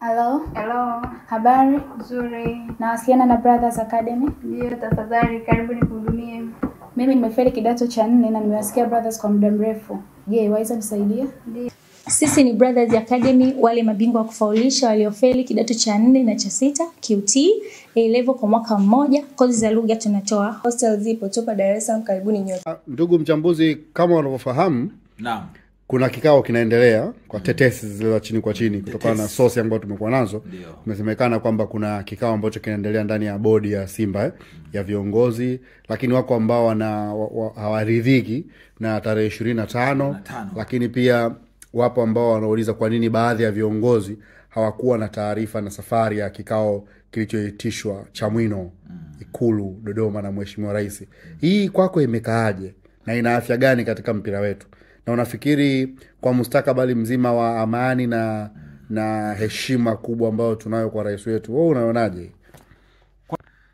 Hello. Hello. Habari? Nzuri. Nawasiliana na Brothers Academy? Ndio, tafadhali karibu nikuhudumie. Mimi nimefeli kidato cha 4 na nimewasikia Brothers kwa muda mrefu. Je, waweza nisaidia? Ndio. Sisi ni Brothers Academy, wale mabingwa wa kufaulisha waliofeli kidato cha 4 na cha 6 QT, A-level kwa mwaka mmoja. Kozi za lugha tunatoa. Hostel zipo tupa Dar es Salaam, karibuni nyote. Ndugu mchambuzi, kama unavyofahamu, naam, kuna kikao kinaendelea kwa tetesi zile chini kwa chini kutokana na source ambayo tumekuwa nazo. Imesemekana kwamba kuna kikao ambacho kinaendelea ndani ya bodi ya Simba ya viongozi, lakini wako ambao hawaridhiki na tarehe 25, lakini pia wapo ambao wanauliza kwa nini baadhi ya viongozi hawakuwa na taarifa na safari ya kikao kilichoitishwa Chamwino Ikulu Dodoma na Mheshimiwa Rais. Hii kwako imekaaje na ina afya gani katika mpira wetu? Na unafikiri kwa mustakabali mzima wa amani na heshima kubwa ambayo tunayo kwa rais wetu, wewe unaonaje?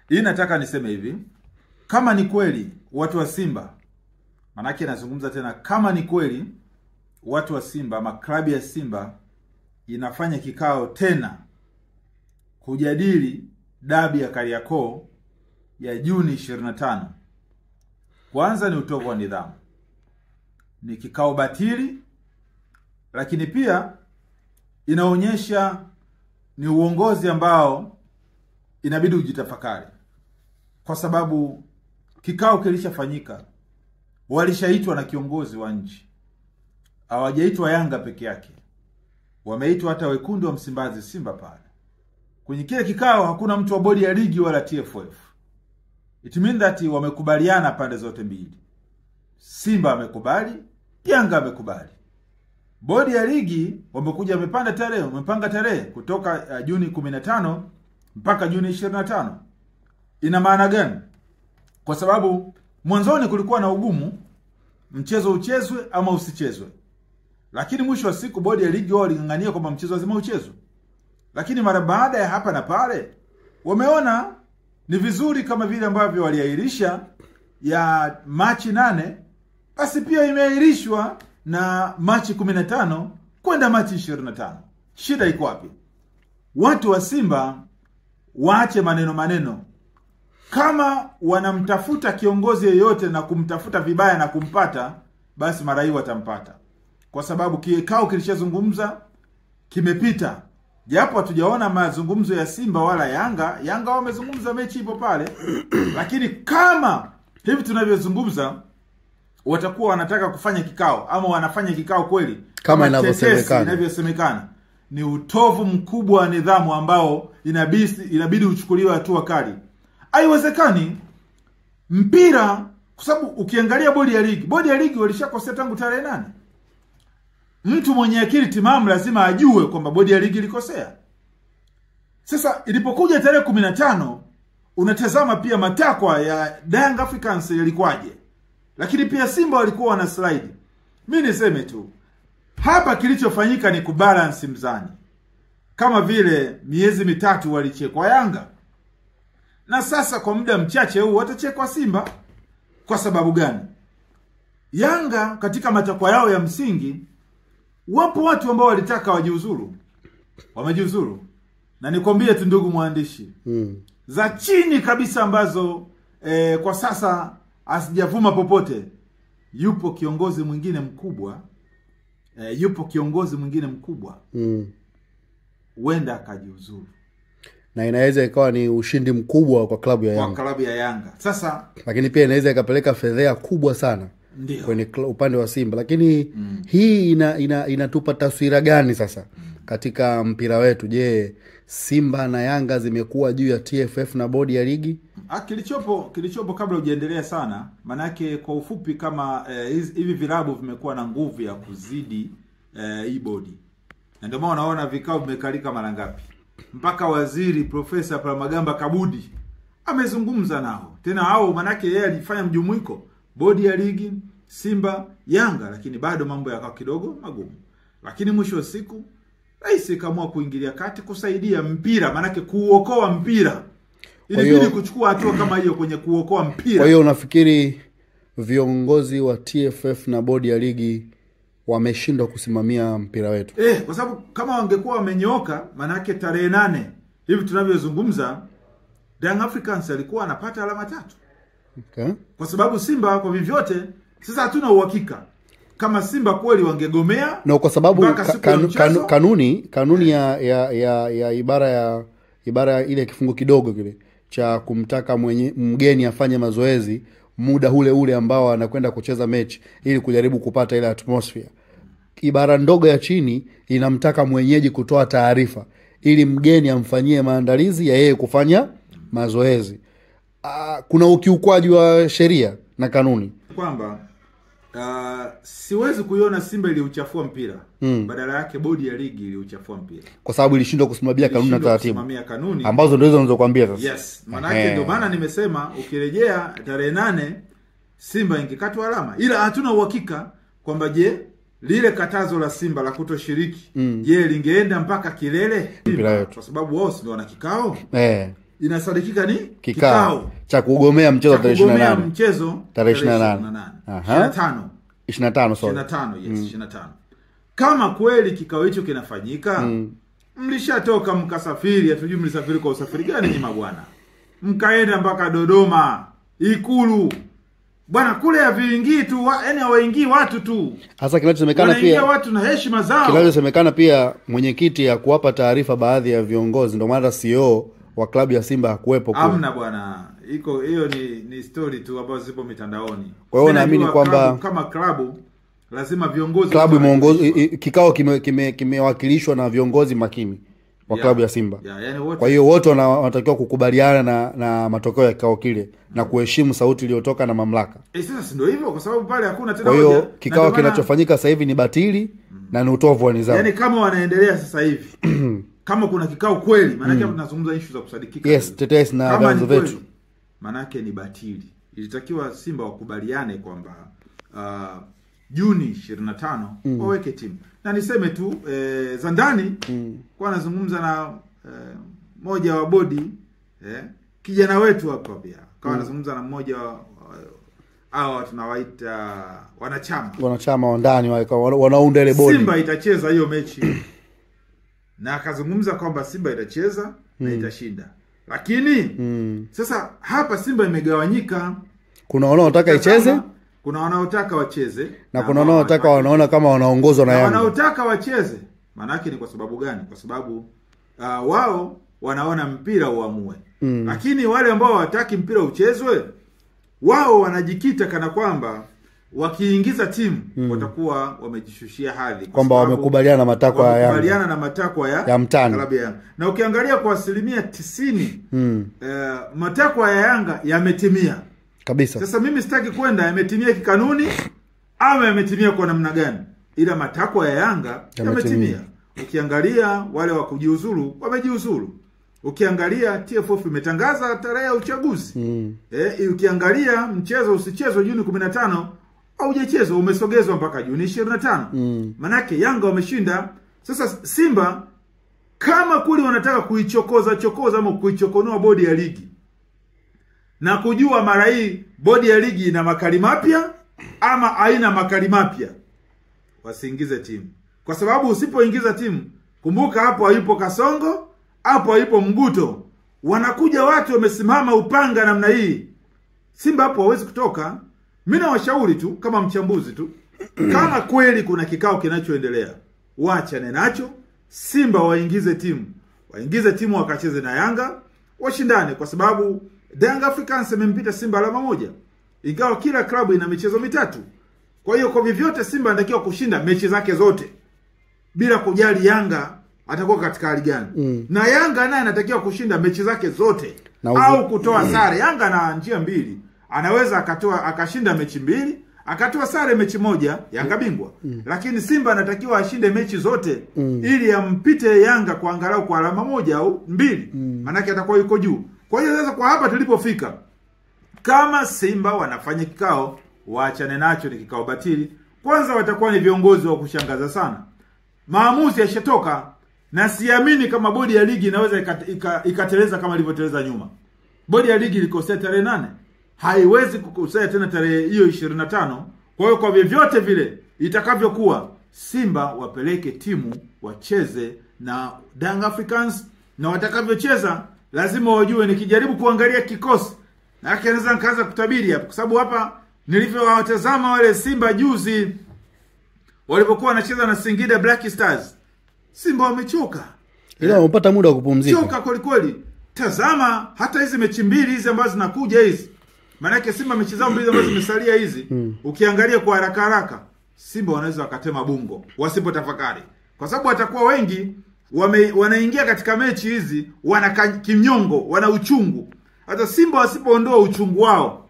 Hii nataka niseme hivi, kama ni kweli watu wa Simba, manake nazungumza tena, kama ni kweli watu wa Simba, maklabu ya Simba inafanya kikao tena kujadili dabi ya Kariakoo ya Juni 25, kwanza ni utovu wa nidhamu, ni kikao batili, lakini pia inaonyesha ni uongozi ambao inabidi ujitafakari, kwa sababu kikao kilishafanyika, walishaitwa na kiongozi wa nchi, hawajaitwa Yanga peke yake, wameitwa hata wekundu wa Msimbazi Simba pale. Kwenye kile kikao hakuna mtu wa bodi ya ligi wala TFF. It means that wamekubaliana pande zote mbili. Simba amekubali, Yanga amekubali. Bodi ya ligi wamekuja wamepanga tarehe kutoka Juni 15 mpaka Juni 25. Ina maana gani? Kwa sababu mwanzoni kulikuwa na ugumu, mchezo uchezwe ama usichezwe. Lakini mwisho wa siku bodi ya ligi wao walingangania kwamba mchezo lazima uchezwe. Lakini mara baada ya hapa na pale wameona ni vizuri kama vile ambavyo waliahirisha ya Machi 8, basi pia imeahirishwa na Machi 15 kwenda Machi 25. Shida iko wapi? Watu wa Simba waache maneno. Kama wanamtafuta kiongozi yeyote na kumtafuta vibaya na kumpata, basi mara hii watampata. Kwa sababu kikao kilishazungumza, kimepita. Japo hatujaona mazungumzo ya Simba wala Yanga. Yanga wamezungumza, mechi ipo pale. Lakini kama hivi tunavyozungumza watakuwa wanataka kufanya kikao ama wanafanya kikao kweli kama inavyosemekana, ni utovu mkubwa wa nidhamu ambao inabidi uchukuliwe hatua kali. Haiwezekani mpira, kwa sababu ukiangalia bodi ya ligi walishakosea tangu tarehe 8. Mtu mwenye akili timamu lazima ajue kwamba bodi ya ligi ilikosea. Sasa ilipokuja tarehe 15, unatazama pia matakwa ya Young Africans yalikuwaje. Lakini pia Simba walikuwa wana slide. Mimi niseme tu, hapa kilichofanyika ni kubalance mzani. Kama vile miezi 3 walichekwa Yanga, na sasa kwa muda mchache huu watachekwa Simba. Kwa sababu gani? Yanga katika matakwa yao ya msingi, wapo watu ambao walitaka wajiuzuru. Wamejiuzuru. Na nikwambie tu ndugu mwandishi, za chini kabisa ambazo kwa sasa asijavuma popote, yupo kiongozi mwingine mkubwa, huenda akajiuzuru. Na inaweza ikawa ni ushindi mkubwa kwa klabu ya Yanga. Sasa lakini pia inaweza ikapeleka fedheha kubwa sana kwenye upande wa Simba. Lakini hii inatupa taswira gani sasa katika mpira wetu? Je, Simba na Yanga zimekuwa juu ya TFF na bodi ya ligi? Kilichopo kabla hujaendelea sana, manake kwa ufupi, kama hivi vilabu vimekuwa na nguvu ya kuzidi hii bodi. Na ndio maana unaona vikao vimekalika mara ngapi. Mpaka waziri Profesa Palamagamba Kabudi amezungumza nao. Tena hao manake yeye alifanya mjumuiko bodi ya ligi, Simba, Yanga, lakini bado mambo yakawa kidogo magumu. Lakini mwisho wa siku rais kaamua kuingilia kati kusaidia mpira, manake kuokoa mpira. Ilibidi kuchukua hatua kama hiyo kwenye kuokoa mpira. Kwa hiyo unafikiri viongozi wa TFF na bodi ya ligi wameshindwa kusimamia mpira wetu. Kwa sababu kama wangekuwa wamenyooka, manake tarehe 8 hivi tunavyozungumza Young Africans alikuwa anapata alama 3. Okay. Kwa sababu Simba kwa vyovyote sasa hatuna uhakika kama Simba kweli wangegomea, na kwa sababu kanuni ya ibara ile kifungu kidogo kile cha kumtaka mgeni afanye mazoezi muda ule ambao anakwenda kucheza mechi ili kujaribu kupata ile atmosphere. Ibara ndogo ya chini inamtaka mwenyeji kutoa taarifa ili mgeni amfanyie maandalizi ya yeye kufanya mazoezi. Kuna ukiukwaji wa sheria na kanuni kwamba siwezi kuiona Simba iliuchafua mpira. Badala yake bodi ya ligi iliuchafua mpira kwa sababu ilishindwa kusimamia kanuni na taratibu ambazo ndio hizo nilizokuambia sasa. Yes, maana ndio maana nimesema ukirejea tarehe 8 Simba ingekatwa alama, ila hatuna uhakika kwamba je lile katazo la Simba la kutoshiriki je lingeenda mpaka kilele kwa sababu wao ndio wana kikao. Inasadikika ni kikao cha kugomea mchezo tarehe 28. Mchezo tarehe 28. 25 sorry. 25, yes, 25. Kama kweli kikao hicho kinafanyika, mlishatoka mkasafiri, hatujui mlisafiri kwa usafiri gani nyinyi bwana. Mkaenda mpaka Dodoma, Ikulu. Bwana kule haviingii tu, yani hawaingii watu tu. Hasa kinachosemekana pia watu na heshima zao. Kinachosemekana pia mwenyekiti ya kuwapa taarifa baadhi ya viongozi, ndio maana CEO wa klabu ya Simba hakuepo kule. Hamna bwana. Hiyo ni story tu ambazo zipo mitandaoni. Kwa hiyo naamini kwamba kama klabu lazima viongozi kikao kimewakilishwa na viongozi makini wa klabu ya Simba. Yani kwa hiyo wote wanatakiwa kukubaliana na matokeo ya kikao kile na kuheshimu sauti iliyotoka na mamlaka. Sasa ndio hivyo kwa sababu pale hakuna tena hoja. Kwa hiyo kikao kinachofanyika sasa hivi ni batili na ni utovu wa nidhamu. Yani kama wanaendelea sasa hivi kama kuna kikao kweli, maana yake tunazungumza issue za kusadikika. Yes, tetesi na vyanzo vyetu. Maana yake ni batili. Ilitakiwa Simba wakubaliane kwamba Juni 25 waweke timu. Na niseme tu za ndani kwa nazungumza na moja wa bodi kijana wetu hapa pia. Kwa nazungumza na mmoja hao tunawaita wanachama wa ndani wanaunda ile bodi. Simba itacheza hiyo mechi. Na akazungumza kwamba Simba itacheza na itashinda. Lakini sasa hapa Simba imegawanyika. Kuna wanaotaka icheze, kuna wanaotaka wacheze na kuna wanaotaka wanaona kama wanaongozwa na Yanga. Wanaotaka wacheze maana yake ni kwa sababu gani? Kwa sababu wao wanaona mpira uamue. Lakini wale ambao hawataki mpira uchezwe, wao wanajikita kana kwamba wakiingiza timu watakuwa wamejishushia hadhi kwamba wamekubaliana na matakwa ya Yanga. Wamekubaliana na matakwa ya mtani. Na ukiangalia kwa 90% matakwa ya Yanga yametimia kabisa. Sasa mimi sitaki kwenda yametimia kikanuni ama yametimia kwa namna gani, ila matakwa ya Yanga yametimia. Ukiangalia wale wa kujiuzulu wamejiuzulu. Ukiangalia TFF imetangaza tarehe ya uchaguzi. Ukiangalia mchezo usichezwe Juni 15 au hujachezwa umesogezwa mpaka Juni 25. Manake Yanga wameshinda. Sasa Simba kama kweli wanataka kuichokoza ama kuichokonoa bodi ya ligi na kujua mara hii bodi ya ligi ina makali mapya ama haina makali mapya, wasiingize timu. Kwa sababu usipoingiza timu, kumbuka hapo hayupo Kasongo, hapo hayupo Mguto. Wanakuja watu wamesimama upanga namna hii. Simba hapo hawezi kutoka. Mimi nawashauri tu kama mchambuzi tu, kama kweli kuna kikao kinachoendelea, waachane nacho. Simba waingize timu. Waingize timu wakacheze na Yanga, washindane kwa sababu Young Africans imempita Simba alama 1. Ingawa kila klabu ina michezo 3. Kwa hiyo kwa vyovyote Simba anatakiwa kushinda mechi zake zote bila kujali Yanga atakuwa katika hali gani. Na Yanga naye anatakiwa kushinda mechi zake zote au kutoa sare. Yanga na njia mbili. Anaweza akashinda mechi 2, akatoa sare mechi 1, Yanga bingwa. Lakini Simba anatakiwa ashinde mechi zote ili ampite Yanga kwa angalau kwa alama 1 au 2. Maana yake atakuwa yuko juu. Kwa hiyo sasa kwa hapa tulipofika, kama Simba wanafanya kikao, waachane nacho, ni kikao batili. Kwanza watakuwa ni viongozi wa kushangaza sana. Maamuzi yashatoka na siamini kama bodi ya ligi inaweza ikateleza kama ilivyoteleza nyuma. Bodi ya ligi ilikosea tarehe 8. Haiwezi kukosea tena tarehe hiyo 25. Kwa hiyo kwa vyovyote vile itakavyokuwa, Simba wapeleke timu wacheze na Young Africans, na watakavyocheza lazima wajue. Nikijaribu kuangalia kikosi na anaweza nikaanza kutabiri hapa, kwa sababu hapa nilivyowatazama wale Simba juzi walipokuwa wanacheza na Singida Black Stars, Simba wamechoka. Ila wamepata muda wa kupumzika. Choka kweli kweli. Tazama hata hizi mechi mbili hizi ambazo zinakuja hizi. Maana yake Simba mechi zao mbili ambazo zimesalia hizi, ukiangalia kwa haraka haraka, Simba wanaweza wakatema bungo wasipotafakari. Kwa sababu watakuwa wengi wanaingia katika mechi hizi wana kinyongo, wana uchungu. Hata Simba wasipoondoa uchungu wao,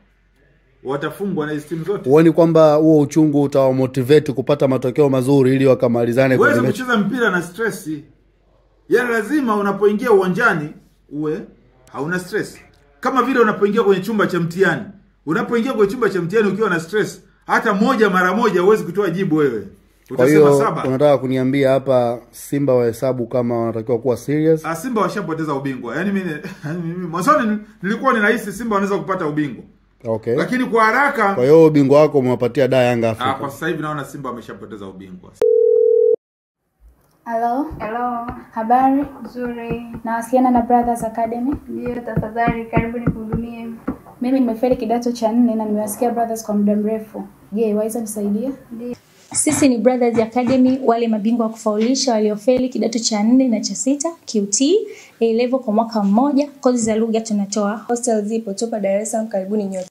watafungwa na hizo timu zote. Uone kwamba huo uchungu utawamotivate kupata matokeo mazuri ili wakamalizane kwa mechi. Wewe kucheza mpira na stress. Yaani lazima unapoingia uwanjani uwe hauna stress. Kama vile unapoingia kwenye chumba cha mtihani. Unapoingia kwenye chumba cha mtihani ukiwa na stress, hata mara moja huwezi kutoa jibu wewe. Utasema 7. Unataka kuniambia hapa Simba wahesabu kama wanatakiwa kuwa serious? Simba washapoteza ubingwa. Yaani mimi mwanzoni nilikuwa ninahisi Simba wanaweza kupata ubingwa. Okay. Lakini kwa haraka, kwa hiyo ubingwa wako umewapatia Yanga Afrika. Kwa sasa hivi naona Simba wameshapoteza ubingwa. Hello. Habari? Nzuri. Nawasiliana na Brothers Academy. Ndio, tafadhali karibu nikuhudumie. Mimi nimefeli kidato cha 4 na nimewasikia Brothers kwa muda mrefu. Je, waweza nisaidia? Ndio. Sisi ni Brothers Academy, wale mabingwa wa kufaulisha waliofeli kidato cha 4 na cha 6 QT A level kwa mwaka mmoja. Kozi za lugha tunatoa. Hostel zipo Topa Dar es Salaam, karibuni nyote.